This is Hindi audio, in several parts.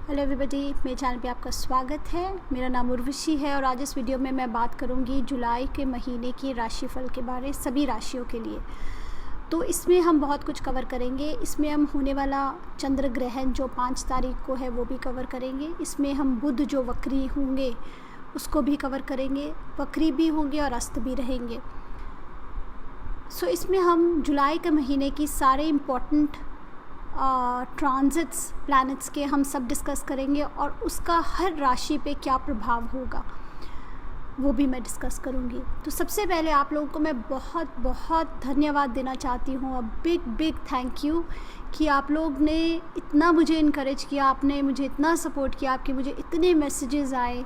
हेलो एवरीबॉडी, मेरे चैनल पे आपका स्वागत है। मेरा नाम उर्वशी है और आज इस वीडियो में मैं बात करूंगी जुलाई के महीने की राशिफल के बारे सभी राशियों के लिए। तो इसमें हम बहुत कुछ कवर करेंगे। इसमें हम होने वाला चंद्र ग्रहण जो 5 तारीख को है वो भी कवर करेंगे। इसमें हम बुध जो वक्री होंगे उसको भी कवर करेंगे, वक्री भी होंगे और अस्त भी रहेंगे। सो इसमें हम जुलाई के महीने की सारे इम्पोर्टेंट ट्रांजिट्स प्लैनेट्स के हम सब डिस्कस करेंगे और उसका हर राशि पे क्या प्रभाव होगा वो भी मैं डिस्कस करूँगी। तो सबसे पहले आप लोगों को मैं बहुत बहुत धन्यवाद देना चाहती हूँ। बिग थैंक यू कि आप लोग ने इतना मुझे इनकरेज किया, आपने मुझे इतना सपोर्ट किया, आपके मुझे इतने मैसेजेस आए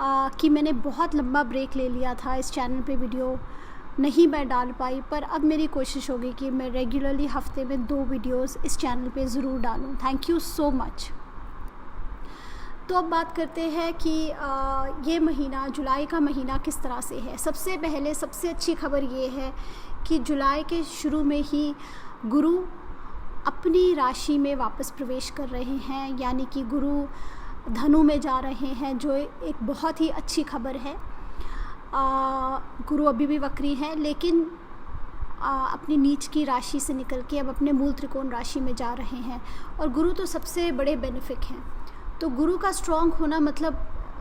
कि मैंने बहुत लंबा ब्रेक ले लिया था। इस चैनल पे वीडियो नहीं मैं डाल पाई, पर अब मेरी कोशिश होगी कि मैं रेगुलरली हफ्ते में 2 वीडियोस इस चैनल पे ज़रूर डालूं। Thank you so much. तो अब बात करते हैं कि ये महीना, जुलाई का महीना किस तरह से है। सबसे पहले सबसे अच्छी खबर ये है कि जुलाई के शुरू में ही गुरु अपनी राशि में वापस प्रवेश कर रहे हैं, यानी कि गुरु धनु में जा रहे हैं, जो एक बहुत ही अच्छी खबर है। गुरु अभी भी वक्री है, लेकिन अपनी नीच की राशि से निकल के अब अपने मूल त्रिकोण राशि में जा रहे हैं। और गुरु तो सबसे बड़े बेनिफिक हैं। तो गुरु का स्ट्रॉन्ग होना मतलब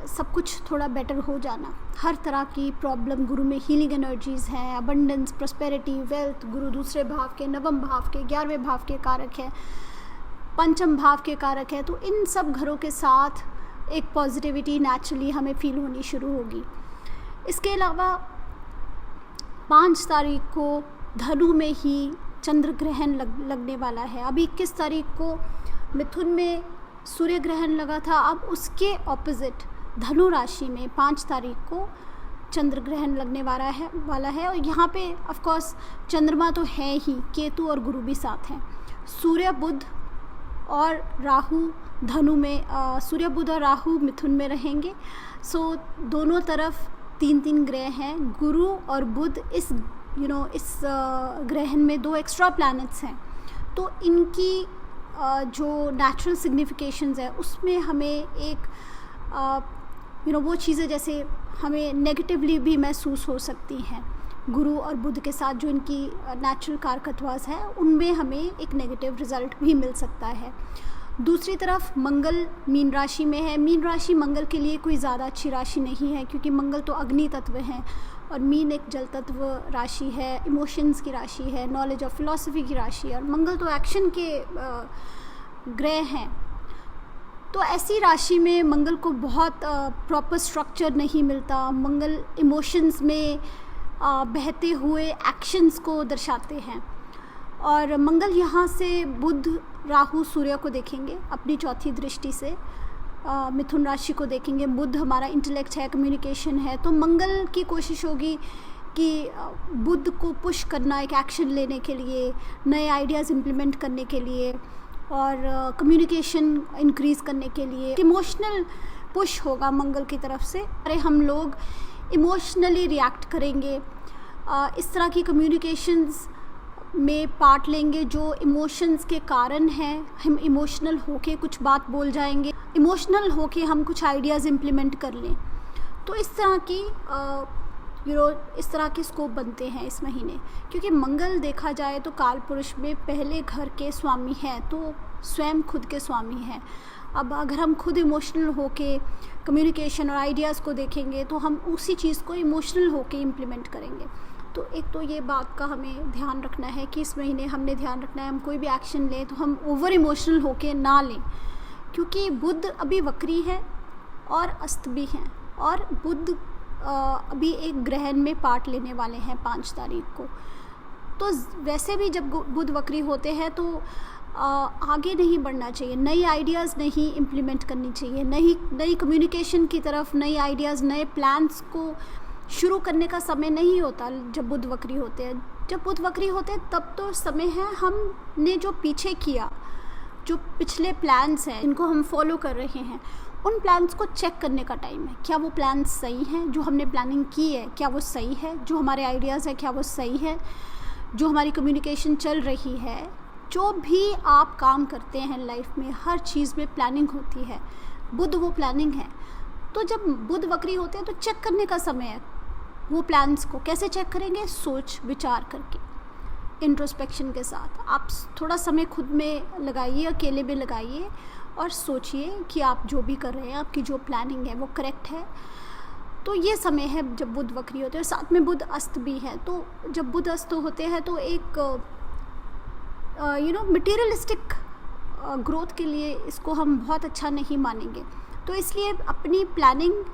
सब कुछ थोड़ा बेटर हो जाना। हर तरह की प्रॉब्लम गुरु में हीलिंग एनर्जीज़ हैं, अबंडेंस, प्रॉस्पेरिटी, वेल्थ। गुरु दूसरे भाव के, नवम भाव के, 11वें भाव के कारक है, पंचम भाव के कारक है। तो इन सब घरों के साथ एक पॉजिटिविटी नेचुरली हमें फील होनी शुरू होगी। इसके अलावा 5 तारीख को धनु में ही चंद्र ग्रहण लगने वाला है। अभी 21 तारीख को मिथुन में सूर्य ग्रहण लगा था, अब उसके ऑपोजिट धनु राशि में 5 तारीख को चंद्र ग्रहण लगने वाला है। और यहाँ पे ऑफ कोर्स चंद्रमा तो है ही, केतु और गुरु भी साथ हैं। सूर्य बुध और राहु धनु में, सूर्य बुध और राहु मिथुन में रहेंगे। सो दोनों तरफ 3 ग्रह हैं। गुरु और बुध इस ग्रहण में 2 एक्स्ट्रा प्लैनेट्स हैं। तो इनकी जो नेचुरल सिग्निफिकेशंस है उसमें हमें एक वो चीज़ें जैसे हमें नेगेटिवली भी महसूस हो सकती हैं। गुरु और बुध के साथ जो इनकी नेचुरल कारकत्वास है उनमें हमें एक नेगेटिव रिजल्ट भी मिल सकता है। दूसरी तरफ मंगल मीन राशि में है। मीन राशि मंगल के लिए कोई ज़्यादा अच्छी राशि नहीं है, क्योंकि मंगल तो अग्नि तत्व है और मीन एक जल तत्व राशि है, इमोशंस की राशि है, नॉलेज और फिलॉसफी की राशि है। और मंगल तो एक्शन के ग्रह हैं। तो ऐसी राशि में मंगल को बहुत प्रॉपर स्ट्रक्चर नहीं मिलता। मंगल इमोशंस में बहते हुए एक्शंस को दर्शाते हैं। और मंगल यहाँ से बुध, राहु, सूर्य को देखेंगे अपनी चौथी दृष्टि से, मिथुन राशि को देखेंगे। बुध हमारा इंटेलेक्ट है, कम्युनिकेशन है। तो मंगल की कोशिश होगी कि बुध को पुश करना एक एक्शन लेने के लिए, नए आइडियाज़ इम्प्लीमेंट करने के लिए और कम्युनिकेशन इंक्रीज़ करने के लिए। इमोशनल पुश होगा मंगल की तरफ से। अरे हम लोग इमोशनली रिएक्ट करेंगे, इस तरह की कम्युनिकेशंस में पार्ट लेंगे जो इमोशंस के कारण हैं। हम इमोशनल होके कुछ बात बोल जाएंगे, इमोशनल होके हम कुछ आइडियाज़ इम्प्लीमेंट कर लें। तो इस तरह की इस तरह के स्कोप बनते हैं इस महीने, क्योंकि मंगल देखा जाए तो काल पुरुष में पहले घर के स्वामी हैं, तो स्वयं खुद के स्वामी हैं। अब अगर हम खुद इमोशनल होके कम्युनिकेशन और आइडियाज़ को देखेंगे तो हम उसी चीज़ को इमोशनल होके इम्प्लीमेंट करेंगे। तो एक तो ये बात का हमें ध्यान रखना है कि इस महीने हमने ध्यान रखना है हम कोई भी एक्शन लें तो हम ओवर इमोशनल होके ना लें, क्योंकि बुध अभी वक्री है और अस्त भी हैं। और बुध अभी एक ग्रहण में पार्ट लेने वाले हैं 5 तारीख को। तो वैसे भी जब बुध वक्री होते हैं तो आगे नहीं बढ़ना चाहिए, नई आइडियाज़ नहीं इम्प्लीमेंट करनी चाहिए, नई कम्युनिकेशन की तरफ, नई आइडियाज़, नए प्लान्स को शुरू करने का समय नहीं होता जब बुध वक्री होते हैं। जब बुध वक्री होते हैं तब तो समय है हमने जो पीछे किया, जो पिछले प्लान्स हैं इनको हम फॉलो कर रहे हैं, उन प्लान्स को चेक करने का टाइम है। क्या वो प्लान्स सही हैं? जो हमने प्लानिंग की है क्या वो सही है? जो हमारे आइडियाज़ हैं क्या वो सही है? जो हमारी कम्युनिकेशन चल रही है जो भी आप काम करते हैं लाइफ में, हर चीज़ में प्लानिंग होती है। बुध वो प्लानिंग है। तो जब बुध वक्री होते हैं तो चेक करने का समय है। वो प्लान्स को कैसे चेक करेंगे? सोच विचार करके, इंट्रोस्पेक्शन के साथ। आप थोड़ा समय खुद में लगाइए, अकेले में लगाइए और सोचिए कि आप जो भी कर रहे हैं, आपकी जो प्लानिंग है वो करेक्ट है। तो ये समय है जब बुध वक्री होते हैं। और साथ में बुध अस्त भी है। तो जब बुध अस्त होते हैं तो एक मटेरियलिस्टिक ग्रोथ के लिए इसको हम बहुत अच्छा नहीं मानेंगे। तो इसलिए अपनी प्लानिंग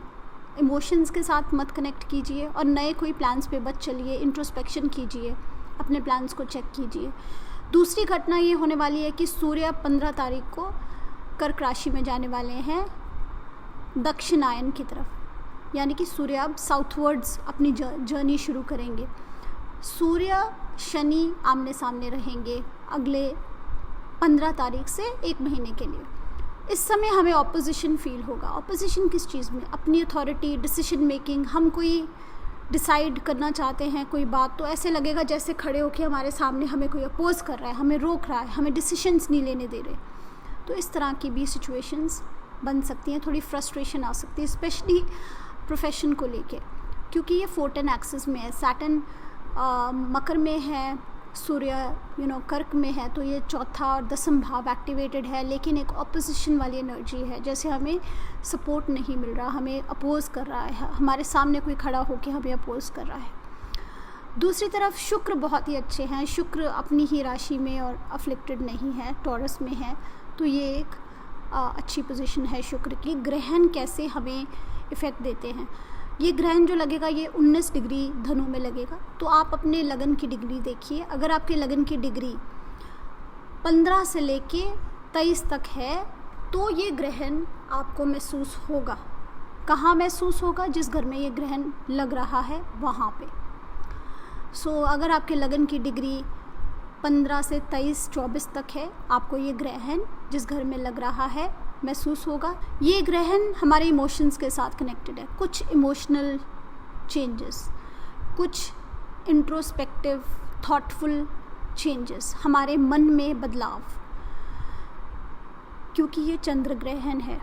इमोशंस के साथ मत कनेक्ट कीजिए और नए कोई प्लान्स पे मत चलिए। इंट्रोस्पेक्शन कीजिए, अपने प्लान्स को चेक कीजिए। दूसरी घटना ये होने वाली है कि सूर्य 15 तारीख को कर्क राशि में जाने वाले हैं दक्षिणायन की तरफ, यानी कि सूर्य अब साउथवर्ड्स अपनी जर्नी शुरू करेंगे। सूर्य शनि आमने सामने रहेंगे अगले 15 तारीख से 1 महीने के लिए। इस समय हमें ऑपोजिशन फील होगा। ऑपोजिशन किस चीज़ में? अपनी अथॉरिटी, डिसीजन मेकिंग। हम कोई डिसाइड करना चाहते हैं कोई बात, तो ऐसे लगेगा जैसे खड़े होकर हमारे सामने हमें कोई अपोज कर रहा है, हमें रोक रहा है, हमें डिसीशंस नहीं लेने दे रहे। तो इस तरह की भी सिचुएशंस बन सकती हैं। थोड़ी फ्रस्ट्रेशन आ सकती है, स्पेशली प्रोफेशन को लेके, क्योंकि ये 14 एक्सिस में है। सैटर्न मकर में है, सूर्य कर्क में है, तो ये चौथा और 10वां भाव एक्टिवेटेड है, लेकिन एक ऑपोजिशन वाली एनर्जी है। जैसे हमें सपोर्ट नहीं मिल रहा, हमें अपोज कर रहा है, हमारे सामने कोई खड़ा होकर हमें अपोज कर रहा है। दूसरी तरफ शुक्र बहुत ही अच्छे हैं। शुक्र अपनी ही राशि में और अफ्लिक्टेड नहीं है, टॉरस में है। तो ये एक अच्छी पोजीशन है शुक्र की। ग्रहण कैसे हमें इफ़ेक्ट देते हैं? ये ग्रहण जो लगेगा ये 19 डिग्री धनु में लगेगा। तो आप अपने लगन की डिग्री देखिए। अगर आपके लगन की डिग्री 15 से लेके 23 तक है तो ये ग्रहण आपको महसूस होगा। कहाँ महसूस होगा? जिस घर में ये ग्रहण लग रहा है वहाँ पे। अगर आपके लगन की डिग्री 15 से 23, 24 तक है, आपको ये ग्रहण जिस घर में लग रहा है महसूस होगा। ये ग्रहण हमारे इमोशंस के साथ कनेक्टेड है। कुछ इमोशनल चेंजेस, कुछ इंट्रोस्पेक्टिव थॉटफुल चेंजेस, हमारे मन में बदलाव, क्योंकि ये चंद्र ग्रहण है।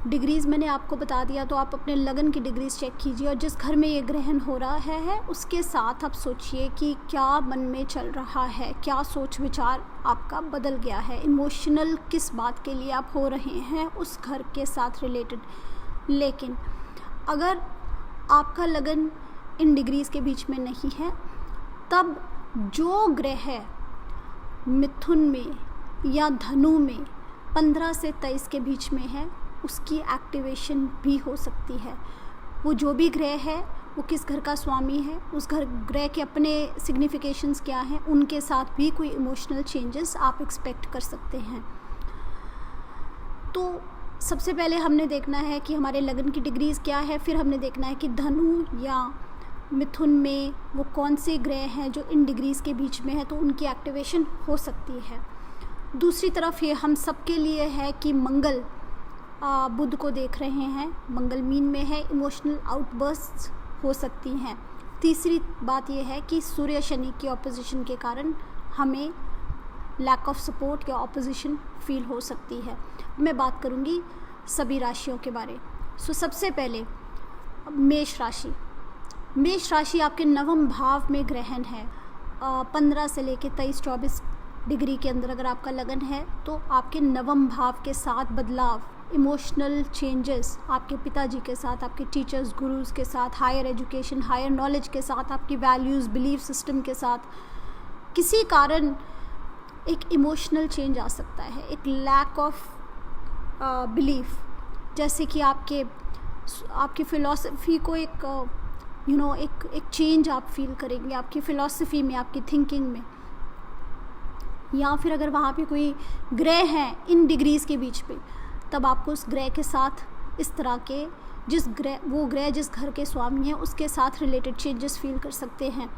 डिग्रीज़ मैंने आपको बता दिया, तो आप अपने लगन की डिग्रीज चेक कीजिए और जिस घर में ये ग्रहण हो रहा है उसके साथ आप सोचिए कि क्या मन में चल रहा है, क्या सोच विचार आपका बदल गया है, इमोशनल किस बात के लिए आप हो रहे हैं उस घर के साथ रिलेटेड। लेकिन अगर आपका लगन इन डिग्रीज़ के बीच में नहीं है, तब जो ग्रह मिथुन में या धनु में 15 से 23 के बीच में है उसकी एक्टिवेशन भी हो सकती है। वो जो भी ग्रह है वो किस घर का स्वामी है, उस ग्रह के अपने सिग्निफिकेशंस क्या हैं, उनके साथ भी कोई इमोशनल चेंजेस आप एक्सपेक्ट कर सकते हैं। तो सबसे पहले हमने देखना है कि हमारे लगन की डिग्रीज़ क्या है, फिर हमने देखना है कि धनु या मिथुन में वो कौन से ग्रह हैं जो इन डिग्रीज़ के बीच में है, तो उनकी एक्टिवेशन हो सकती है। दूसरी तरफ ये हम सबके लिए है कि मंगल बुध को देख रहे हैं, मंगल मीन में है, इमोशनल आउटबर्स्ट हो सकती हैं। तीसरी बात यह है कि सूर्य शनि की ऑपोजिशन के कारण हमें लैक ऑफ सपोर्ट या ऑपोजिशन फील हो सकती है। मैं बात करूंगी सभी राशियों के बारे। सबसे पहले मेष राशि। मेष राशि आपके 9वें भाव में ग्रहण है। 15 से लेकर 23-24 डिग्री के अंदर अगर आपका लगन है तो आपके 9वें भाव के साथ बदलाव, इमोशनल चेंजेस आपके पिताजी के साथ, आपके टीचर्स, गुरुज के साथ, हायर एजुकेशन, हायर नॉलेज के साथ, आपकी वैल्यूज़, बिलीफ सिस्टम के साथ, किसी कारण एक इमोशनल चेंज आ सकता है, एक लैक ऑफ बिलीफ। जैसे कि आपकी फ़िलॉसफी को एक चेंज आप फील करेंगे आपकी फ़िलॉसफी में, आपकी थिंकिंग में। या फिर अगर वहाँ पे कोई ग्रह है इन डिग्रीज़ के बीच पे, तब आपको उस ग्रह के साथ इस तरह के वो ग्रह जिस घर के स्वामी हैं उसके साथ रिलेटेड चेंजेस फील कर सकते हैं।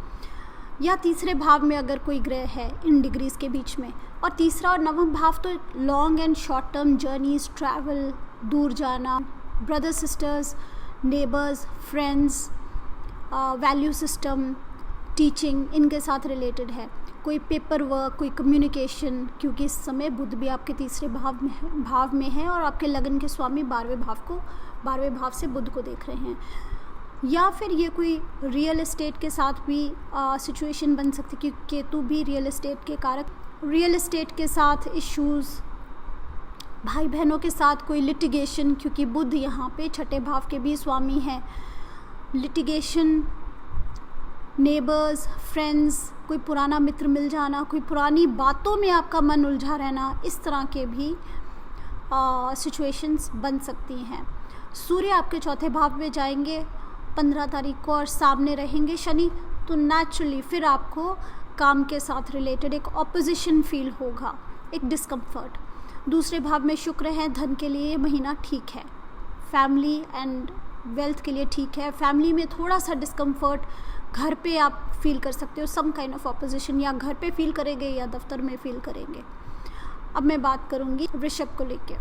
या तीसरे भाव में अगर कोई ग्रह है इन डिग्रीज़ के बीच में, और तीसरा और 9वां भाव तो long and short term journeys, travel, दूर जाना, brother sisters, neighbours, friends, value system, teaching, इनके साथ रिलेटेड है। कोई पेपर वर्क, कोई कम्युनिकेशन, क्योंकि इस समय बुध भी आपके तीसरे भाव में है और आपके लगन के स्वामी 12वें भाव से बुध को देख रहे हैं। या फिर ये कोई रियल एस्टेट के साथ भी सिचुएशन बन सकती है, क्योंकि केतु भी रियल एस्टेट के कारक। रियल एस्टेट के साथ इश्यूज़, भाई बहनों के साथ कोई लिटिगेशन, क्योंकि बुध यहाँ पे छठे भाव के भी स्वामी हैं। लिटिगेशन, नेबर्स, फ्रेंड्स, कोई पुराना मित्र मिल जाना, कोई पुरानी बातों में आपका मन उलझा रहना, इस तरह के भी सिचुएशंस बन सकती हैं। सूर्य आपके चौथे भाव में जाएंगे 15 तारीख को और सामने रहेंगे शनि, तो नेचुरली फिर आपको काम के साथ रिलेटेड एक ऑपोजिशन फील होगा, एक डिस्कम्फर्ट। दूसरे भाव में शुक्र है, धन के लिए महीना ठीक है, फैमिली एंड वेल्थ के लिए ठीक है। फैमिली में थोड़ा सा डिस्कम्फर्ट घर पे आप फील कर सकते हो, सम काइंड ऑफ ऑपोजिशन, या घर पे फील करेंगे या दफ्तर में फील करेंगे। अब मैं बात करूँगी वृषभ को लेके।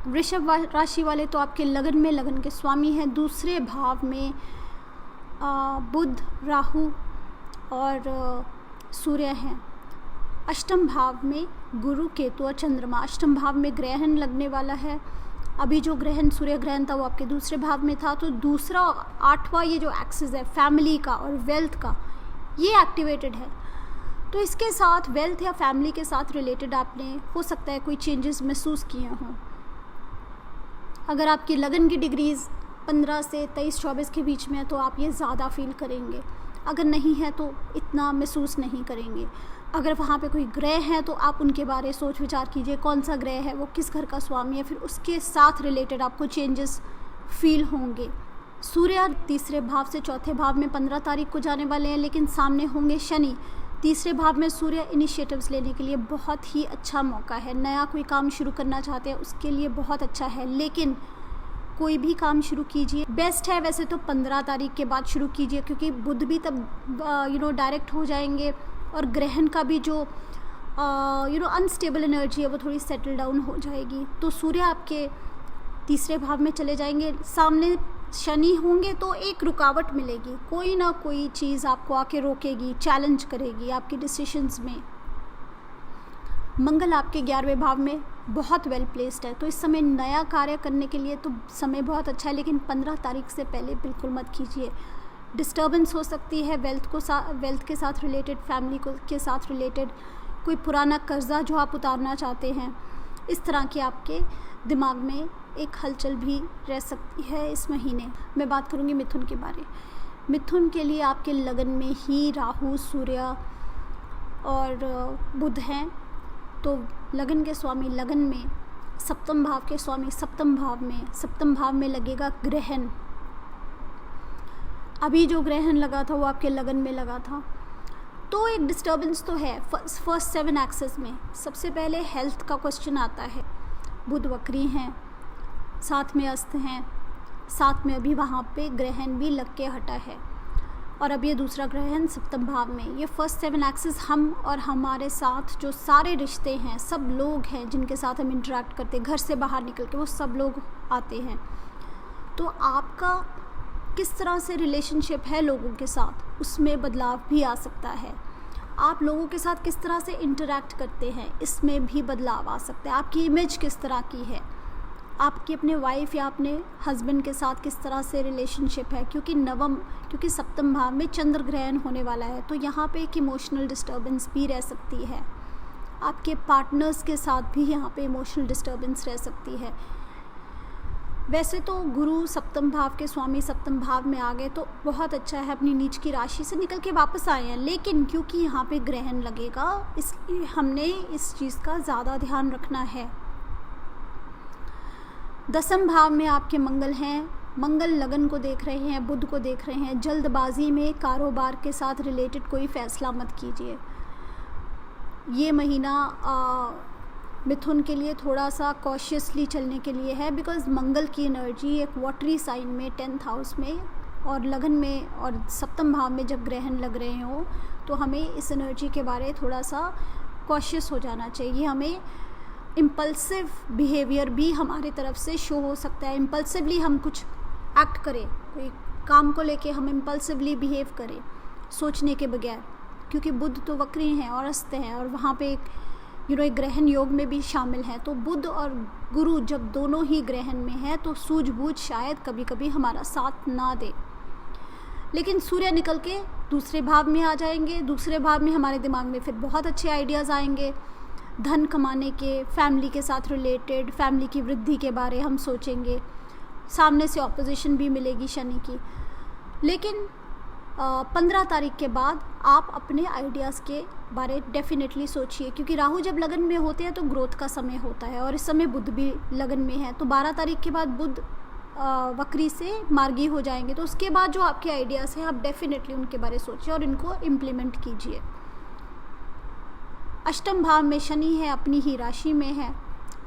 वृषभ राशि वाले तो आपके लगन के स्वामी हैं। दूसरे भाव में बुध, राहु और सूर्य हैं। अष्टम भाव में गुरु, केतु और चंद्रमा। अष्टम भाव में ग्रहण लगने वाला है। अभी जो ग्रहण, सूर्य ग्रहण था, वो आपके दूसरे भाव में था, तो दूसरा 8वां ये जो एक्सिस है फैमिली का और वेल्थ का, ये एक्टिवेटेड है। तो इसके साथ वेल्थ या फैमिली के साथ रिलेटेड आपने हो सकता है कोई चेंजेस महसूस किए हों। अगर आपकी लगन की डिग्रीज 15 से 23-24 के बीच में है तो आप ये ज़्यादा फील करेंगे, अगर नहीं है तो इतना महसूस नहीं करेंगे। अगर वहाँ पे कोई ग्रह है तो आप उनके बारे सोच विचार कीजिए, कौन सा ग्रह है, वो किस घर का स्वामी है, फिर उसके साथ रिलेटेड आपको चेंजेस फील होंगे। सूर्य तीसरे भाव से चौथे भाव में 15 तारीख को जाने वाले हैं, लेकिन सामने होंगे शनि। तीसरे भाव में सूर्य इनिशिएटिव्स लेने के लिए बहुत ही अच्छा मौका है। नया कोई काम शुरू करना चाहते हैं उसके लिए बहुत अच्छा है, लेकिन कोई भी काम शुरू कीजिए, बेस्ट है वैसे तो 15 तारीख के बाद शुरू कीजिए, क्योंकि बुध भी तब डायरेक्ट हो जाएंगे और ग्रहण का भी जो अनस्टेबल एनर्जी है वो थोड़ी सेटल डाउन हो जाएगी। तो सूर्य आपके तीसरे भाव में चले जाएंगे, सामने शनि होंगे, तो एक रुकावट मिलेगी, कोई ना कोई चीज़ आपको आके रोकेगी, चैलेंज करेगी आपकी डिसीजंस में। मंगल आपके 11वें भाव में बहुत वेल प्लेस्ड है, तो इस समय नया कार्य करने के लिए तो समय बहुत अच्छा है, लेकिन 15 तारीख से पहले बिल्कुल मत कीजिए। डिस्टर्बेंस हो सकती है वेल्थ के साथ रिलेटेड, फैमिली के साथ रिलेटेड, कोई पुराना कर्जा जो आप उतारना चाहते हैं, इस तरह के आपके दिमाग में एक हलचल भी रह सकती है इस महीने। मैं बात करूँगी मिथुन के बारे। मिथुन के लिए आपके लगन में ही राहु, सूर्य और बुध हैं, तो लगन के स्वामी लगन में, सप्तम भाव के स्वामी सप्तम भाव में लगेगा ग्रहण। अभी जो ग्रहण लगा था वो आपके लगन में लगा था, तो एक डिस्टर्बेंस तो है। फर्स्ट 7 एक्सेस में सबसे पहले हेल्थ का क्वेश्चन आता है। बुध वक्री हैं, साथ में अस्त हैं, साथ में अभी वहाँ पे ग्रहण भी लग के हटा है, और अब ये दूसरा ग्रहण सप्तम भाव में। ये फर्स्ट 7 एक्सेस हम और हमारे साथ जो सारे रिश्ते हैं, सब लोग हैं जिनके साथ हम इंटरेक्ट करते हैं, घर से बाहर निकल के वो सब लोग आते हैं। तो आपका किस तरह से रिलेशनशिप है लोगों के साथ, उसमें बदलाव भी आ सकता है। आप लोगों के साथ किस तरह से इंटरेक्ट करते हैं, इसमें भी बदलाव आ सकता है। आपकी इमेज किस तरह की है, आपकी अपने वाइफ या अपने हस्बैंड के साथ किस तरह से रिलेशनशिप है, क्योंकि सप्तम भाव में चंद्र ग्रहण होने वाला है, तो यहाँ पे एक इमोशनल डिस्टर्बेंस भी रह सकती है। आपके पार्टनर्स के साथ भी यहाँ पे इमोशनल डिस्टर्बेंस रह सकती है। वैसे तो गुरु सप्तम भाव के स्वामी सप्तम भाव में आ गए तो बहुत अच्छा है, अपनी नीच की राशि से निकल के वापस आए हैं, लेकिन क्योंकि यहाँ पे ग्रहण लगेगा इसलिए हमने इस चीज़ का ज़्यादा ध्यान रखना है। 10वें भाव में आपके मंगल हैं, मंगल लगन को देख रहे हैं, बुध को देख रहे हैं। जल्दबाजी में कारोबार के साथ रिलेटेड कोई फैसला मत कीजिए। ये महीना मिथुन के लिए थोड़ा सा कॉशियसली चलने के लिए है, बिकॉज़ मंगल की एनर्जी एक वाटरी साइन में 10th हाउस में और लगन में और सप्तम भाव में जब ग्रहण लग रहे हो तो हमें इस एनर्जी के बारे थोड़ा सा कॉशियस हो जाना चाहिए। हमें इम्पल्सिव बिहेवियर भी हमारी तरफ से शो हो सकता है। इम्पल्सिवली हम कुछ एक्ट करें, कोई काम को लेके हम इम्पल्सिवली बिहेव करें सोचने के बगैर, क्योंकि बुध तो वक्री हैं और अस्त हैं और वहाँ पे एक ग्रहण योग में भी शामिल है। तो बुध और गुरु जब दोनों ही ग्रहण में है तो सूझबूझ शायद कभी कभी हमारा साथ ना दे। लेकिन सूर्य निकल के दूसरे भाव में आ जाएंगे, दूसरे भाव में हमारे दिमाग में फिर बहुत अच्छे आइडियाज़ आएंगे, धन कमाने के, फैमिली के साथ रिलेटेड, फैमिली की वृद्धि के बारे हम सोचेंगे, सामने से ऑपोजिशन भी मिलेगी शनि की। लेकिन 15 तारीख के बाद आप अपने आइडियाज़ के बारे डेफिनेटली सोचिए, क्योंकि राहु जब लगन में होते हैं तो ग्रोथ का समय होता है और इस समय बुध भी लगन में है। तो 12 तारीख के बाद बुध वक्री से मार्गी हो जाएंगे। तो उसके बाद जो आपके आइडियाज़ हैं आप डेफिनेटली उनके बारे सोचिए और इनको इम्प्लीमेंट कीजिए। अष्टम भाव में शनि है, अपनी ही राशि में है,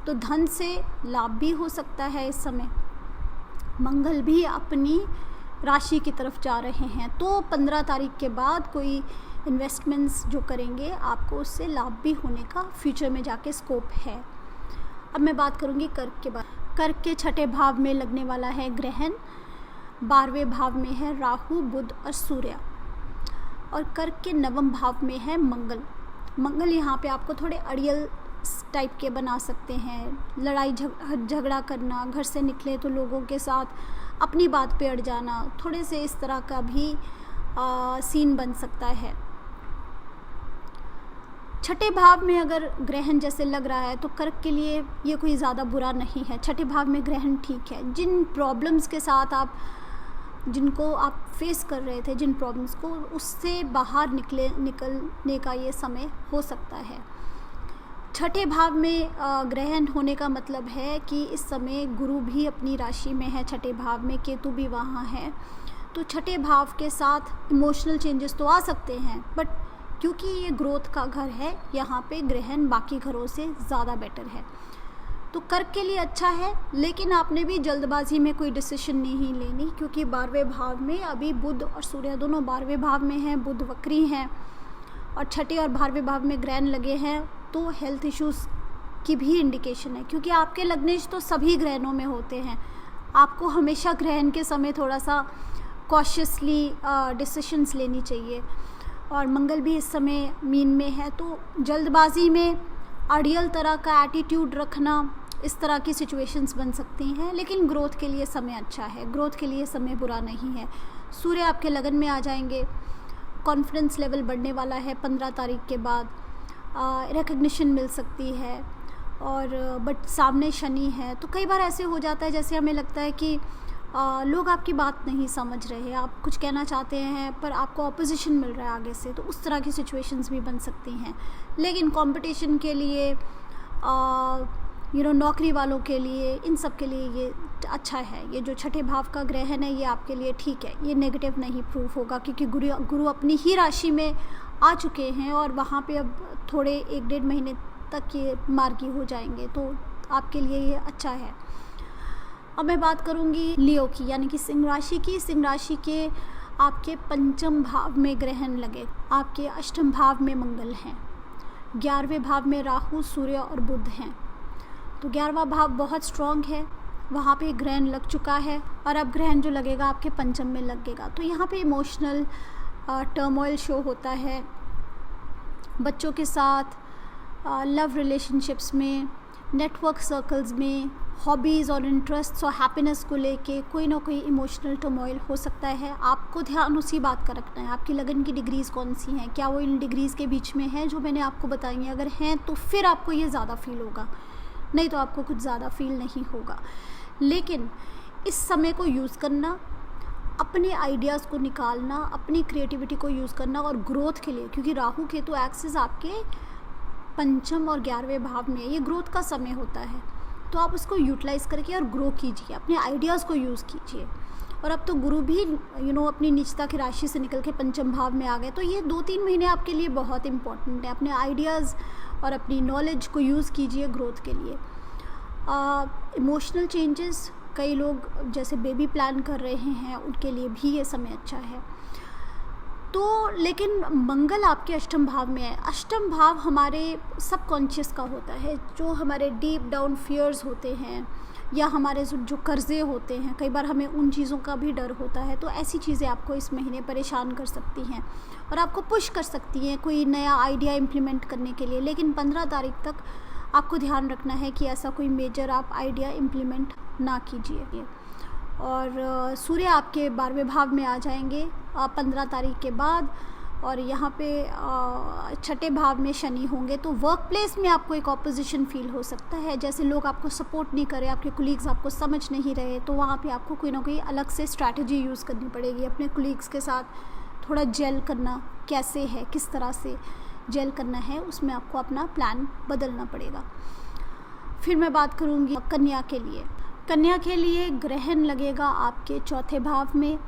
तो धन से लाभ भी हो सकता है इस समय। मंगल भी अपनी राशि की तरफ जा रहे हैं। तो 15 तारीख के बाद कोई इन्वेस्टमेंट्स जो करेंगे आपको उससे लाभ भी होने का फ्यूचर में जाके स्कोप है। अब मैं बात करूँगी कर्क के बारे। कर्क के छठे भाव में लगने वाला है ग्रहण, 12वें भाव में है राहु, बुध और सूर्य, और कर्क के 9वें भाव में है मंगल। मंगल यहाँ पे आपको थोड़े अड़ियल टाइप के बना सकते हैं, लड़ाई झगड़ा करना, घर से निकले तो लोगों के साथ अपनी बात पे अड़ जाना, थोड़े से इस तरह का भी सीन बन सकता है। छठे भाव में अगर ग्रहण जैसे लग रहा है तो कर्क के लिए ये कोई ज़्यादा बुरा नहीं है। छठे भाव में ग्रहण ठीक है। जिन प्रॉब्लम्स के साथ जिनको आप फेस कर रहे थे, जिन प्रॉब्लम्स को, उससे बाहर निकलने का ये समय हो सकता है। छठे भाव में ग्रहण होने का मतलब है कि इस समय गुरु भी अपनी राशि में है, छठे भाव में केतु भी वहाँ है। तो छठे भाव के साथ इमोशनल चेंजेस तो आ सकते हैं, बट क्योंकि ये ग्रोथ का घर है, यहाँ पे ग्रहण बाकी घरों से ज़्यादा बेटर है। तो कर्क के लिए अच्छा है, लेकिन आपने भी जल्दबाजी में कोई डिसीजन नहीं लेनी, क्योंकि 12वें भाव में अभी बुध और सूर्य दोनों 12वें भाव में हैं, बुध वक्री हैं और छठे और 12वें भाव में ग्रहण लगे हैं। तो हेल्थ इश्यूज़ की भी इंडिकेशन है, क्योंकि आपके लग्नेश तो सभी ग्रहणों में होते हैं। आपको हमेशा ग्रहण के समय थोड़ा सा कॉशियसली डिसीशंस लेनी चाहिए। और मंगल भी इस समय मीन में है, तो जल्दबाजी में अड़ियल तरह का एटीट्यूड रखना, इस तरह की सिचुएशंस बन सकती हैं। लेकिन ग्रोथ के लिए समय अच्छा है, ग्रोथ के लिए समय बुरा नहीं है। सूर्य आपके लगन में आ जाएंगे, कॉन्फिडेंस लेवल बढ़ने वाला है 15 तारीख के बाद, रिकग्निशन मिल सकती है। और बट सामने शनि है, तो कई बार ऐसे हो जाता है जैसे हमें लगता है कि लोग आपकी बात नहीं समझ रहे, आप कुछ कहना चाहते हैं पर आपको ऑपोजिशन मिल रहा है आगे से, तो उस तरह की सिचुएशंस भी बन सकती हैं। लेकिन कंपटीशन के लिए, नौकरी वालों के लिए, इन सब के लिए ये अच्छा है। ये जो छठे भाव का ग्रहण है ये आपके लिए ठीक है, ये नेगेटिव नहीं प्रूफ होगा, क्योंकि गुरु अपनी ही राशि में आ चुके हैं और वहाँ पे अब थोड़े 1-1.5 महीने तक ये मार्गी हो जाएंगे, तो आपके लिए ये अच्छा है। अब मैं बात करूँगी लियो की, यानी कि सिंह राशि की। सिंह राशि के आपके 5वें भाव में ग्रहण लगे, आपके 8वें भाव में मंगल हैं, 11वें भाव में राहु, सूर्य और बुध हैं। तो 11वां भाव बहुत स्ट्रॉन्ग है, वहाँ पे ग्रहण लग चुका है और अब ग्रहण जो लगेगा आपके 5वें में लगेगा। तो यहाँ पे इमोशनल टर्मोइल शो होता है, बच्चों के साथ, लव रिलेशनशिप्स में, नेटवर्क सर्कल्स में, हॉबीज़ और इंटरेस्ट्स और हैप्पीनेस को लेके कोई ना कोई इमोशनल टर्मोइल हो सकता है। आपको ध्यान उसी बात का रखना है, आपकी लगन की डिग्रीज़ कौन सी हैं, क्या वो इन डिग्रीज़ के बीच में है जो मैंने आपको बताई हैं। अगर हैं तो फिर आपको ये ज़्यादा फील होगा, नहीं तो आपको कुछ ज़्यादा फील नहीं होगा। लेकिन इस समय को यूज़ करना, अपने आइडियाज़ को निकालना, अपनी क्रिएटिविटी को यूज़ करना और ग्रोथ के लिए, क्योंकि राहु केतु एक्सिस आपके 5वें और 11वें भाव में, ये ग्रोथ का समय होता है। तो आप उसको यूटिलाइज़ करके और ग्रो कीजिए, अपने आइडियाज़ को यूज़ कीजिए। और अब तो गुरु भी अपनी नीचता की राशि से निकल के 5वें भाव में आ गए, तो ये 2-3 महीने आपके लिए बहुत इंपॉर्टेंट है। अपने आइडियाज़ और अपनी नॉलेज को यूज़ कीजिए ग्रोथ के लिए। इमोशनल चेंजेस, कई लोग जैसे बेबी प्लान कर रहे हैं, उनके लिए भी ये समय अच्छा है। तो लेकिन मंगल आपके अष्टम भाव में है। अष्टम भाव हमारे सबकॉन्शियस का होता है, जो हमारे डीप डाउन फियर्स होते हैं या हमारे जो कर्जे होते हैं, कई बार हमें उन चीज़ों का भी डर होता है। तो ऐसी चीज़ें आपको इस महीने परेशान कर सकती हैं और आपको पुश कर सकती हैं कोई नया आइडिया इम्प्लीमेंट करने के लिए। लेकिन 15 तारीख तक आपको ध्यान रखना है कि ऐसा कोई मेजर आप आइडिया इम्प्लीमेंट ना कीजिए। और सूर्य आपके 12वें भाव में आ जाएंगे 15 तारीख के बाद, और यहाँ पे 6ठे भाव में शनि होंगे। तो वर्क प्लेस में आपको एक ऑपोजिशन फील हो सकता है, जैसे लोग आपको सपोर्ट नहीं कर रहे, आपके कुलीग्स आपको समझ नहीं रहे। तो वहाँ पे आपको कोई ना कोई अलग से स्ट्रैटेजी यूज़ करनी पड़ेगी अपने कुलीग्स के साथ। थोड़ा जेल करना कैसे है, किस तरह से जेल करना है, उसमें आपको अपना प्लान बदलना पड़ेगा। फिर मैं बात करूँगी कन्या के लिए। कन्या के लिए ग्रहण लगेगा आपके 4थे भाव में।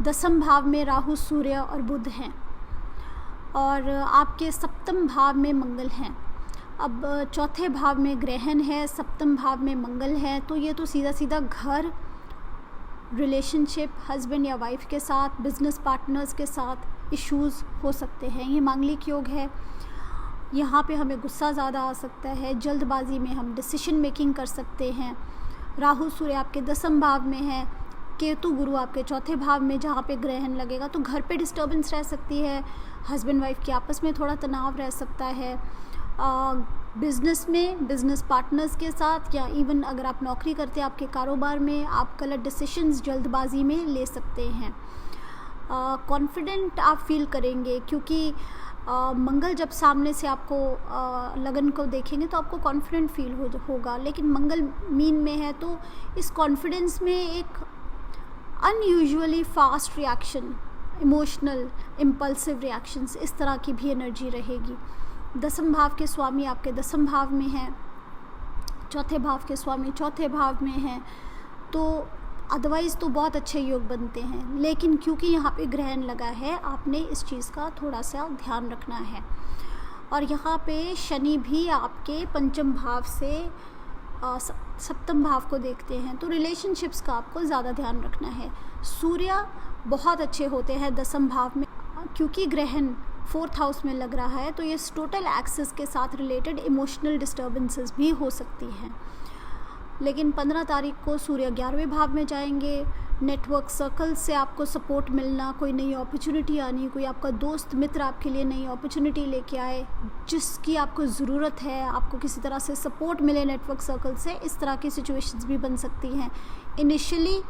10वें भाव में राहु, सूर्य और बुध हैं, और आपके 7वें भाव में मंगल हैं। अब 4थे भाव में ग्रहण है, 7वें भाव में मंगल है, तो ये तो सीधा सीधा घर, रिलेशनशिप, हस्बैंड या वाइफ के साथ, बिजनेस पार्टनर्स के साथ इश्यूज़ हो सकते हैं। ये मांगलिक योग है, यहाँ पे हमें गुस्सा ज़्यादा आ सकता है, जल्दबाजी में हम डिसीजन मेकिंग कर सकते हैं। राहु सूर्य आपके 10वें भाव में है, केतु गुरु आपके 4थे भाव में जहाँ पे ग्रहण लगेगा। तो घर पे डिस्टर्बेंस रह सकती है, हस्बैंड वाइफ के आपस में थोड़ा तनाव रह सकता है, बिज़नेस में बिज़नेस पार्टनर्स के साथ, या इवन अगर आप नौकरी करते हैं आपके कारोबार में आप गलत डिसीजंस जल्दबाजी में ले सकते हैं। कॉन्फिडेंट आप फील करेंगे, क्योंकि मंगल जब सामने से आपको लगन को देखेंगे तो आपको कॉन्फिडेंट फील होगा। लेकिन मंगल मीन में है, तो इस कॉन्फिडेंस में एक unusually fast reaction, emotional impulsive reactions, इस तरह की भी एनर्जी रहेगी। 10वें भाव के स्वामी आपके 10वें भाव में हैं, 4थे भाव के स्वामी 4थे भाव में हैं। तो अदरवाइज़ तो बहुत अच्छे योग बनते हैं, लेकिन क्योंकि यहाँ पे ग्रहण लगा है आपने इस चीज़ का थोड़ा सा ध्यान रखना है। और यहाँ पे शनि भी आपके 5वें भाव से 7वें भाव को देखते हैं, तो रिलेशनशिप्स का आपको ज़्यादा ध्यान रखना है। सूर्य बहुत अच्छे होते हैं 10वें भाव में, क्योंकि ग्रहण 4th हाउस में लग रहा है, तो ये टोटल एक्सिस के साथ रिलेटेड इमोशनल डिस्टर्बेंसेस भी हो सकती हैं। लेकिन 15 तारीख को सूर्य 11वें भाव में जाएंगे। नेटवर्क सर्कल से आपको सपोर्ट मिलना, कोई नई अपॉर्चुनिटी आनी, कोई आपका दोस्त मित्र आपके लिए नई अपॉर्चुनिटी लेके आए जिसकी आपको ज़रूरत है, आपको किसी तरह से सपोर्ट मिले नेटवर्क सर्कल से, इस तरह की सिचुएशंस भी बन सकती हैं। इनिशियली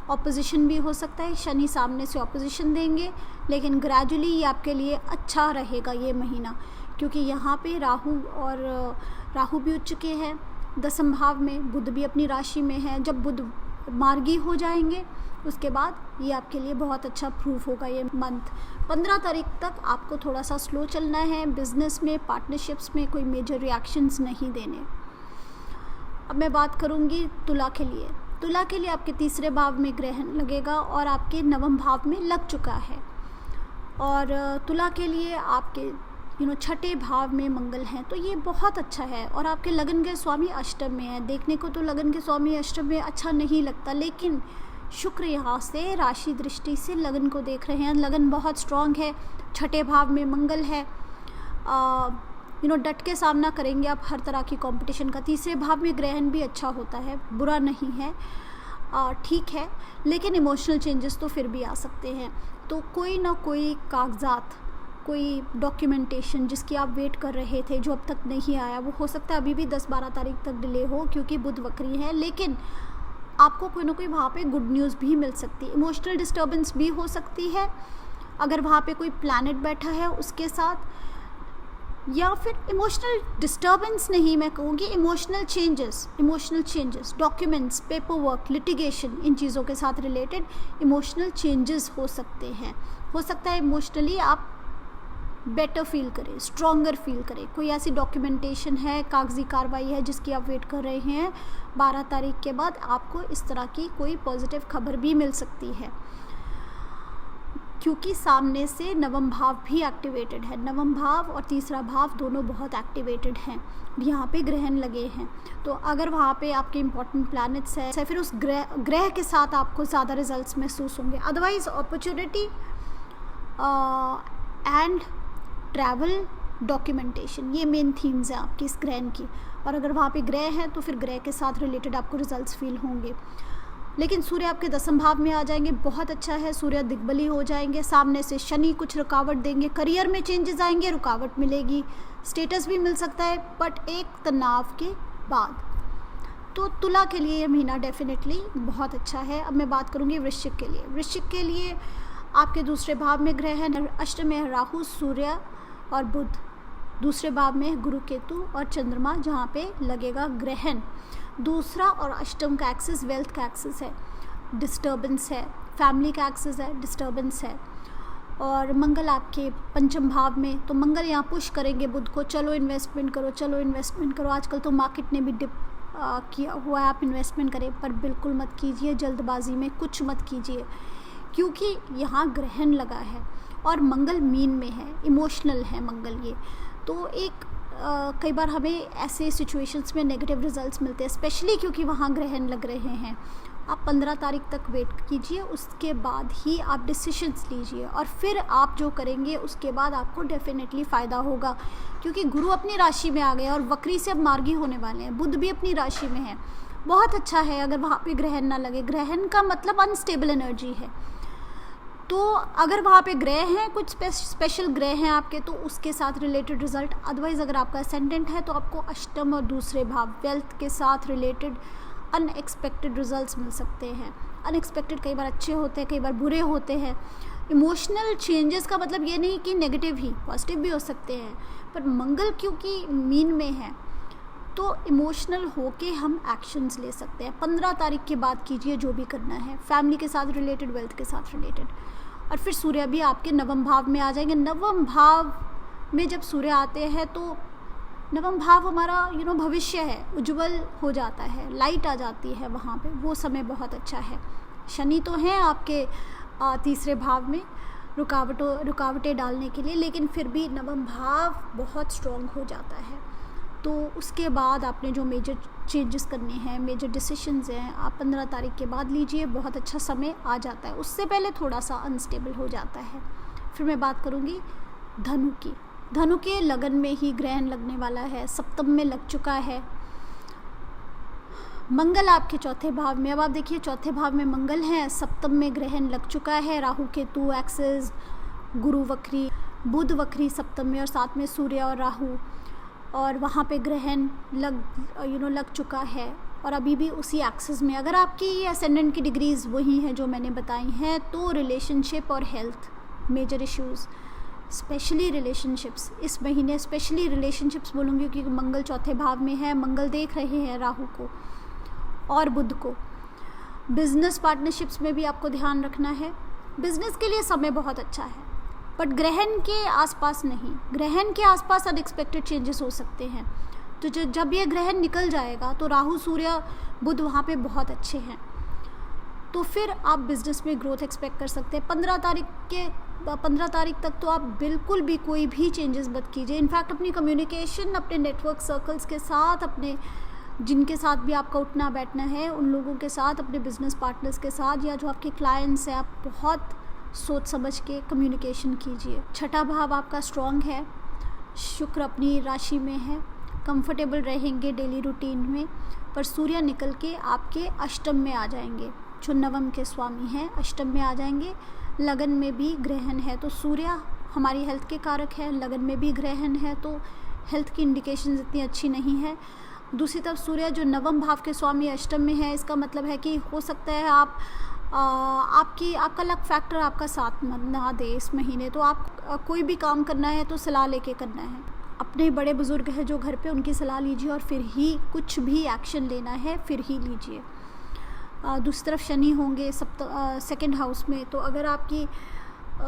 ऑपोजिशन भी हो सकता है, शनि सामने से ऑपोजिशन देंगे, लेकिन ग्रेजुअली ये आपके लिए अच्छा रहेगा ये महीना, क्योंकि यहाँ पे राहु भी उच्च के हैं 10वें भाव में, बुध भी अपनी राशि में है। जब बुध मार्गी हो जाएंगे उसके बाद ये आपके लिए बहुत अच्छा प्रूफ होगा ये मंथ। 15 तारीख तक आपको थोड़ा सा स्लो चलना है, बिजनेस में पार्टनरशिप्स में कोई मेजर रिएक्शंस नहीं देने। अब मैं बात करूँगी तुला के लिए। तुला के लिए आपके 3रे भाव में ग्रहण लगेगा और आपके 9वें भाव में लग चुका है। और तुला के लिए आपके 6ठे भाव में मंगल हैं, तो ये बहुत अच्छा है। और आपके लगन के स्वामी अष्टम में है। देखने को तो लगन के स्वामी अष्टम में अच्छा नहीं लगता, लेकिन शुक्र यहाँ से राशि दृष्टि से लगन को देख रहे हैं, लगन बहुत स्ट्रांग है। 6ठे भाव में मंगल है, डट के सामना करेंगे आप हर तरह की कंपटीशन का। 3रे भाव में ग्रहण भी अच्छा होता है, बुरा नहीं है, ठीक है, लेकिन इमोशनल चेंजेस तो फिर भी आ सकते हैं। तो कोई ना कोई कागजात, कोई डॉक्यूमेंटेशन जिसकी आप वेट कर रहे थे जो अब तक नहीं आया, वो हो सकता है अभी भी 10-12 तारीख तक डिले हो, क्योंकि बुध वक्री है। लेकिन आपको कोई ना कोई वहाँ पे गुड न्यूज़ भी मिल सकती है। इमोशनल डिस्टर्बेंस भी हो सकती है अगर वहाँ पे कोई प्लैनेट बैठा है उसके साथ, या फिर इमोशनल डिस्टर्बेंस नहीं, मैं कहूँगी emotional changes, documents, paper work, litigation, इन चीज़ों के साथ रिलेटेड इमोशनल चेंजेस हो सकते हैं। हो सकता है इमोशनली आप बेटर फील करें, स्ट्रॉन्गर फील करें। कोई ऐसी डॉक्यूमेंटेशन है, कागजी कार्रवाई है जिसकी आप वेट कर रहे हैं, 12 तारीख के बाद आपको इस तरह की कोई पॉजिटिव खबर भी मिल सकती है, क्योंकि सामने से 9वां भाव भी एक्टिवेटेड है। 9वां भाव और 3रा भाव दोनों बहुत एक्टिवेटेड हैं, यहाँ पे ग्रहण लगे हैं। तो अगर वहाँ पे आपके इंपॉर्टेंट प्लैनेट्स हैं, फिर उस ग्रह के साथ आपको ज़्यादा रिजल्ट्स महसूस होंगे। Otherwise opportunity and travel, documentation, ये मेन थीम्स हैं आपकी इस ग्रहण की। और अगर वहाँ पे ग्रह है तो फिर ग्रह के साथ रिलेटेड आपको रिजल्ट्स फील होंगे। लेकिन सूर्य आपके 10वें भाव में आ जाएंगे, बहुत अच्छा है। सूर्य दिग्बली हो जाएंगे, सामने से शनि कुछ रुकावट देंगे, करियर में चेंजेस आएंगे, रुकावट मिलेगी, स्टेटस भी मिल सकता है, बट एक तनाव के बाद। तो तुला के लिए ये महीना डेफिनेटली बहुत अच्छा है। अब मैं बात करूँगी वृश्चिक के लिए। वृश्चिक के लिए आपके 2 भाव में ग्रह है, अष्टम में है राहु, सूर्य और बुध। 2 भाव में है गुरु, केतु और चंद्रमा, जहाँ पे लगेगा ग्रहण। 2 और अष्टम का एक्सिस वेल्थ का एक्सिस है, डिस्टर्बेंस है, फैमिली का एक्सिस है, डिस्टर्बेंस है। और मंगल आपके 5 भाव में, तो मंगल यहाँ पुश करेंगे बुध को, चलो इन्वेस्टमेंट करो, चलो इन्वेस्टमेंट करो। आजकल तो मार्केट ने भी डिप किया हुआ है, आप इन्वेस्टमेंट करें, पर बिल्कुल मत कीजिए, जल्दबाजी में कुछ मत कीजिए, क्योंकि यहाँ ग्रहण लगा है और मंगल मीन में है, इमोशनल है मंगल ये। तो एक कई बार हमें ऐसे सिचुएशंस में नेगेटिव रिजल्ट्स मिलते हैं, स्पेशली क्योंकि वहाँ ग्रहण लग रहे हैं। आप 15 तारीख तक वेट कीजिए, उसके बाद ही आप डिसीशंस लीजिए और फिर आप जो करेंगे उसके बाद आपको डेफिनेटली फ़ायदा होगा, क्योंकि गुरु अपनी राशि में आ गए और वक्री से अब मार्गी होने वाले हैं। बुध भी अपनी राशि में है, बहुत अच्छा है। अगर वहाँ पे ग्रहण ना लगे, ग्रहण का मतलब अनस्टेबल एनर्जी है, तो अगर वहाँ पे ग्रह हैं, कुछ स्पेशल ग्रह हैं आपके, तो उसके साथ रिलेटेड रिजल्ट। अदरवाइज़ अगर आपका असेंडेंट है तो आपको अष्टम और 2 भाव वेल्थ के साथ रिलेटेड अनएक्सपेक्टेड रिजल्ट्स मिल सकते हैं। अनएक्सपेक्टेड कई बार अच्छे होते हैं, कई बार बुरे होते हैं। इमोशनल चेंजेस का मतलब ये नहीं कि नेगेटिव ही, पॉजिटिव भी हो सकते हैं, पर मंगल क्योंकि मीन में है तो इमोशनल होके हम एक्शंस ले सकते हैं। 15 तारीख के बाद कीजिए जो भी करना है, फैमिली के साथ रिलेटेड, वेल्थ के साथ रिलेटेड। और फिर सूर्य भी आपके 9वें भाव में आ जाएंगे। 9वें भाव में जब सूर्य आते हैं तो 9वां भाव हमारा भविष्य है, उज्जवल हो जाता है, लाइट आ जाती है वहाँ पे, वो समय बहुत अच्छा है। शनि तो हैं आपके 3 भाव में रुकावटें डालने के लिए, लेकिन फिर भी 9वां भाव बहुत स्ट्रॉन्ग हो जाता है। तो उसके बाद आपने जो मेजर चेंजेस करने हैं, मेजर डिसीशंस हैं, आप 15 तारीख के बाद लीजिए, बहुत अच्छा समय आ जाता है। उससे पहले थोड़ा सा अनस्टेबल हो जाता है। फिर मैं बात करूँगी धनु की। धनु के लगन में ही ग्रहण लगने वाला है, सप्तम में लग चुका है। मंगल आपके 4 भाव में, अब आप देखिए 4 भाव में मंगल है, सप्तम में ग्रहण लग चुका है। राहु केतु एक्सिस, गुरु वक्री, बुध वक्री सप्तम में, और साथ में सूर्य और राहु, और वहाँ पे ग्रहण लग चुका है और अभी भी उसी एक्सिस में। अगर आपकी ये असेंडेंट की डिग्रीज वही हैं जो मैंने बताई हैं, तो रिलेशनशिप और health major issues, specially relationships इस महीने, स्पेशली रिलेशनशिप्स बोलूँगी क्योंकि मंगल 4 भाव में है। मंगल देख रहे हैं राहु को और बुध को। बिजनेस पार्टनरशिप्स में भी आपको ध्यान रखना है। बिजनेस के लिए समय बहुत अच्छा है, बट ग्रहण के आसपास नहीं। ग्रहण के आसपास अनएक्सपेक्टेड चेंजेस हो सकते हैं। तो जब ये ग्रहण निकल जाएगा तो राहु सूर्य बुध वहाँ पे बहुत अच्छे हैं, तो फिर आप बिजनेस में ग्रोथ एक्सपेक्ट कर सकते हैं। 15 तारीख तक तो आप बिल्कुल भी कोई भी चेंजेस मत कीजिए। इनफैक्ट अपनी कम्युनिकेशन अपने नेटवर्क सर्कल्स के साथ, अपने जिनके साथ भी आपका उठना बैठना है उन लोगों के साथ, अपने बिजनेस पार्टनर्स के साथ या जो आपके क्लाइंट्स हैं, आप बहुत सोच समझ के कम्युनिकेशन कीजिए। 6ठा भाव आपका स्ट्रॉन्ग है, शुक्र अपनी राशि में है, कंफर्टेबल रहेंगे डेली रूटीन में। पर सूर्य निकल के आपके अष्टम में आ जाएंगे, जो नवम के स्वामी हैं अष्टम में आ जाएंगे। लगन में भी ग्रहण है, तो सूर्य हमारी हेल्थ के कारक है, लगन में भी ग्रहण है, तो हेल्थ की इंडिकेशन इतनी अच्छी नहीं है। दूसरी तरफ सूर्य जो नवम भाव के स्वामी अष्टम में है, इसका मतलब है कि हो सकता है आपका लक फैक्टर आपका साथ ना दे इस महीने। तो आप कोई भी काम करना है तो सलाह लेके करना है। अपने बड़े बुजुर्ग हैं जो घर पे, उनकी सलाह लीजिए और फिर ही कुछ भी एक्शन लेना है फिर ही लीजिए। दूसरी तरफ शनि होंगे सेकंड हाउस में, तो अगर आपकी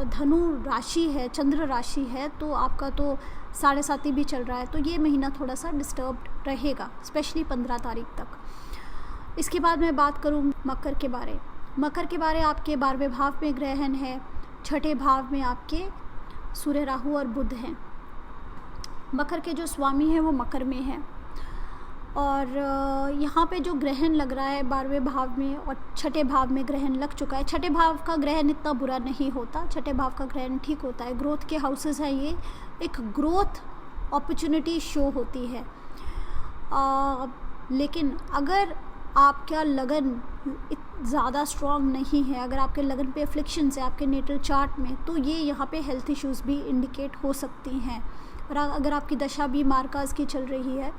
धनु राशि है, चंद्र राशि है, तो आपका तो 7.5 भी चल रहा है, तो ये महीना थोड़ा सा डिस्टर्ब्ड रहेगा, स्पेशली 15 तारीख तक। इसके बाद मैं बात करूँ मकर के बारे। मकर के बारे आपके 12वें भाव में ग्रहण है, 6ठे भाव में आपके सूर्य राहु और बुध हैं। मकर के जो स्वामी हैं वो मकर में हैं। और यहाँ पे जो ग्रहण लग रहा है 12वें भाव में और छठे भाव में ग्रहण लग चुका है। छठे भाव का ग्रहण इतना बुरा नहीं होता, छठे भाव का ग्रहण ठीक होता है। ग्रोथ के हाउसेस हैं ये, एक ग्रोथ अपॉर्चुनिटी शो होती है। लेकिन अगर आपका लगन ज़्यादा स्ट्रॉन्ग नहीं है, अगर आपके लगन पे अफ्लिक्शंस है आपके नेटल चार्ट में, तो ये यहाँ पे हेल्थ इश्यूज़ भी इंडिकेट हो सकती हैं। और अगर आपकी दशा भी मार्कास की चल रही है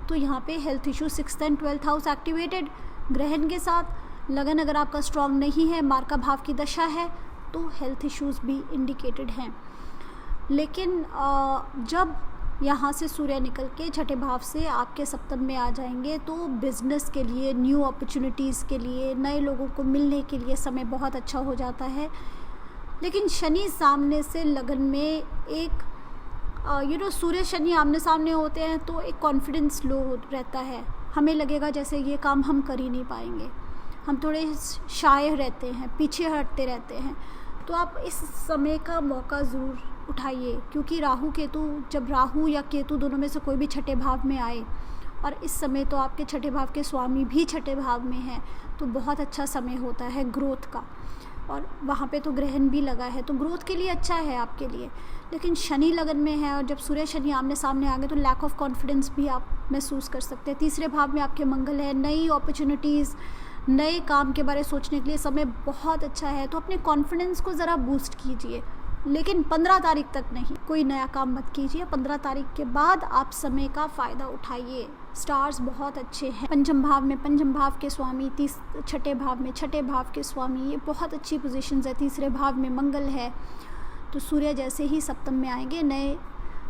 तो यहाँ पे health issue 6th and 12th house activated ग्रहण के साथ। लगन अगर आपका स्ट्रॉन्ग नहीं है, मार्का भाव की दशा है, तो हेल्थ इश्यूज़ भी इंडिकेटेड हैं। लेकिन जब यहाँ से सूर्य निकल के छठे भाव से आपके सप्तम में आ जाएंगे तो बिज़नेस के लिए, न्यू अपॉर्चुनिटीज़ के लिए, नए लोगों को मिलने के लिए समय बहुत अच्छा हो जाता है। लेकिन शनि सामने से लगन में एक सूर्य शनि आमने सामने होते हैं तो एक कॉन्फिडेंस लो रहता है। हमें लगेगा जैसे ये काम हम कर ही नहीं पाएंगे, हम थोड़े शाय रहते हैं, पीछे हटते रहते हैं। तो आप इस समय का मौका ज़रूर उठाइए, क्योंकि जब राहु या केतु दोनों में से कोई भी छठे भाव में आए, और इस समय तो आपके छठे भाव के स्वामी भी छठे भाव में हैं, तो बहुत अच्छा समय होता है ग्रोथ का। और वहाँ पे तो ग्रहण भी लगा है, तो ग्रोथ के लिए अच्छा है आपके लिए। लेकिन शनि लगन में है और जब सूर्य शनि आमने सामने आ गए तो लैक ऑफ कॉन्फिडेंस भी आप महसूस कर सकते हैं। तीसरे भाव में आपके मंगल है, नई अपॉर्चुनिटीज़, नए काम के बारे सोचने के लिए समय बहुत अच्छा है। तो अपने कॉन्फिडेंस को ज़रा बूस्ट कीजिए, लेकिन 15 तारीख तक नहीं, कोई नया काम मत कीजिए। 15 तारीख के बाद आप समय का फ़ायदा उठाइए। स्टार्स बहुत अच्छे हैं। पंचम भाव के स्वामी, छठे भाव के स्वामी, ये बहुत अच्छी पोजीशंस है। तीसरे भाव में मंगल है, तो सूर्य जैसे ही सप्तम में आएंगे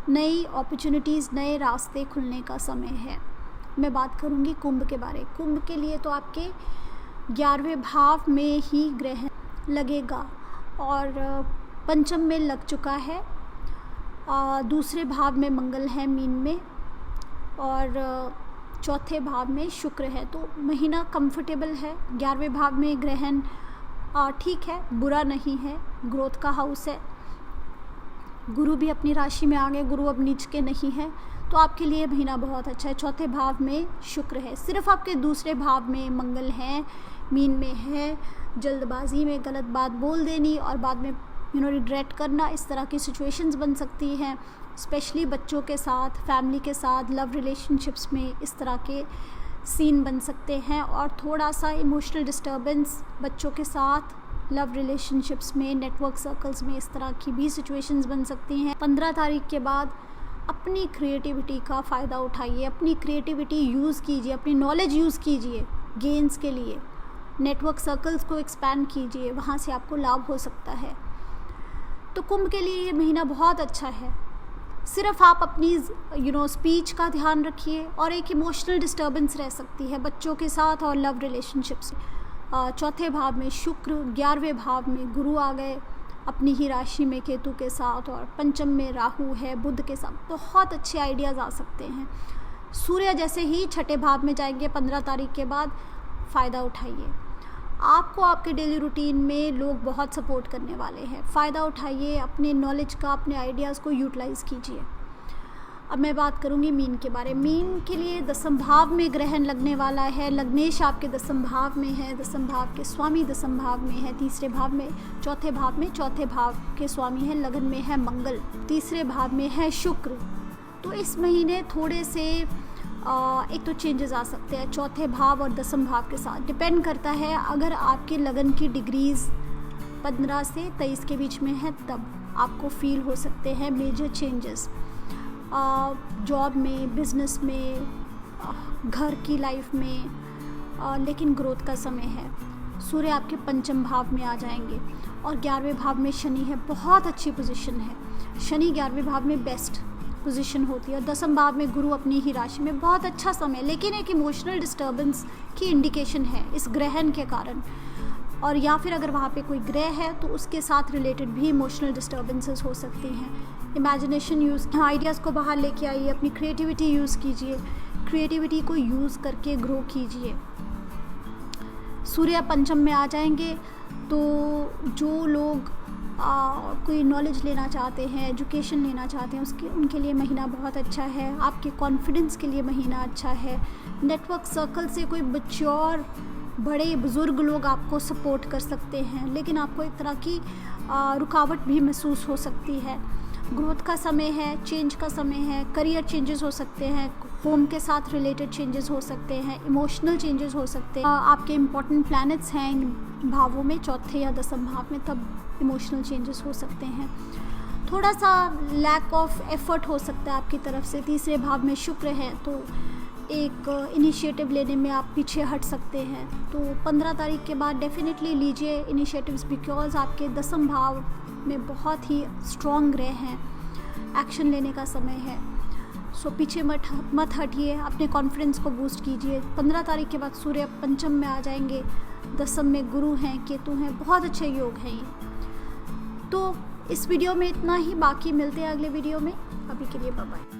नई अपॉर्चुनिटीज़, नए रास्ते खुलने का समय है। मैं बात करूँगी कुंभ के बारे। कुंभ के लिए तो आपके 11वें भाव में ही ग्रहण लगेगा और पंचम में लग चुका है। दूसरे भाव में मंगल है मीन में, और चौथे भाव में शुक्र है। तो महीना कंफर्टेबल है। 11वें भाव में ग्रहण ठीक है, बुरा नहीं है, ग्रोथ का हाउस है। गुरु भी अपनी राशि में आ गए, गुरु अब नीच के नहीं है, तो आपके लिए महीना बहुत अच्छा है। चौथे भाव में शुक्र है, सिर्फ आपके दूसरे भाव में मंगल है, मीन में है। जल्दबाजी में गलत बात बोल देनी और बाद में रिग्रेट करना, इस तरह की सिचुएशंस बन सकती हैं। स्पेशली बच्चों के साथ, फैमिली के साथ, लव रिलेशनशिप्स में इस तरह के सीन बन सकते हैं। और थोड़ा सा इमोशनल डिस्टर्बेंस बच्चों के साथ, लव रिलेशनशिप्स में, नेटवर्क सर्कल्स में, इस तरह की भी सिचुएशंस बन सकती हैं। 15 तारीख के बाद अपनी क्रिएटिविटी का फ़ायदा उठाइए, अपनी क्रिएटिविटी यूज़ कीजिए, अपनी नॉलेज यूज़ कीजिए गेन्स के लिए। नेटवर्क सर्कल्स को एक्सपैंड कीजिए, वहाँ से आपको लाभ हो सकता है। तो कुंभ के लिए ये महीना बहुत अच्छा है। सिर्फ आप अपनी स्पीच का ध्यान रखिए, और एक इमोशनल डिस्टर्बेंस रह सकती है बच्चों के साथ और लव रिलेशनशिप्स। चौथे भाव में शुक्र, 11वें भाव में गुरु आ गए अपनी ही राशि में केतु के साथ, और पंचम में राहु है बुध के साथ। बहुत अच्छे आइडियाज़ आ सकते हैं। सूर्य जैसे ही छठे भाव में जाएंगे 15 तारीख के बाद, फ़ायदा उठाइए। आपको आपके डेली रूटीन में लोग बहुत सपोर्ट करने वाले हैं। फ़ायदा उठाइए, अपने नॉलेज का, अपने आइडियाज़ को यूटिलाइज़ कीजिए। अब मैं बात करूंगी मीन के बारे में। मीन के लिए 10वें भाव में ग्रहण लगने वाला है। लग्नेश आपके 10वें भाव में है, 10वें भाव के स्वामी 10वें भाव में है। तीसरे भाव में, चौथे भाव के स्वामी है, लगन में है मंगल, तीसरे भाव में है शुक्र। तो इस महीने थोड़े से एक तो चेंजेस आ सकते हैं चौथे भाव और 10वें भाव के साथ। डिपेंड करता है, अगर आपके लगन की डिग्रीज़ 15 से 23 के बीच में है तब आपको फील हो सकते हैं मेजर चेंजेस। जॉब में, बिजनेस में, घर की लाइफ में, लेकिन ग्रोथ का समय है। सूर्य आपके पंचम भाव में आ जाएंगे और 11वें भाव में शनि है। बहुत अच्छी पोजीशन है। शनि 11वें भाव में बेस्ट पोजीशन होती है, और 10वें भाव में गुरु अपनी ही राशि में। बहुत अच्छा समय, लेकिन एक इमोशनल डिस्टर्बेंस की इंडिकेशन है इस ग्रहण के कारण। और या फिर अगर वहाँ पे कोई ग्रह है तो उसके साथ रिलेटेड भी इमोशनल डिस्टर्बेंसेस हो सकती हैं। इमेजिनेशन यूज़, आइडियाज़ को बाहर लेके आइए, अपनी क्रिएटिविटी यूज़ कीजिए, क्रिएटिविटी को यूज़ करके ग्रो कीजिए। सूर्य पंचम में आ जाएंगे तो जो लोग कोई नॉलेज लेना चाहते हैं, एजुकेशन लेना चाहते हैं, उनके लिए महीना बहुत अच्छा है। आपके कॉन्फिडेंस के लिए महीना अच्छा है। नेटवर्क सर्कल से कोई मैच्योर बड़े बुज़ुर्ग लोग आपको सपोर्ट कर सकते हैं, लेकिन आपको एक तरह की रुकावट भी महसूस हो सकती है। ग्रोथ का समय है, चेंज का समय है, करियर चेंजेस हो सकते हैं, होम के साथ रिलेटेड चेंजेस हो सकते हैं, इमोशनल चेंजेस हो सकते हैं। आपके इम्पोर्टेंट प्लैनेट्स हैं इन भावों में, चौथे या दसम भाव में, तब इमोशनल चेंजेस हो सकते हैं। थोड़ा सा लैक ऑफ एफर्ट हो सकता है आपकी तरफ से। तीसरे भाव में शुक्र है, तो एक इनिशिएटिव लेने में आप पीछे हट सकते हैं। तो 15 तारीख के बाद डेफिनेटली लीजिए इनिशिएटिव्स, बिकॉज आपके दसम भाव में बहुत ही स्ट्रॉन्ग ग्रह हैं, एक्शन लेने का समय है। सो पीछे मत हटिए, अपने कॉन्फिडेंस को बूस्ट कीजिए। 15 तारीख के बाद सूर्य पंचम में आ जाएंगे, दसम में गुरु हैं, केतु हैं, बहुत अच्छे योग हैं ये। तो इस वीडियो में इतना ही, बाकी मिलते हैं अगले वीडियो में। अभी के लिए बाय बाय।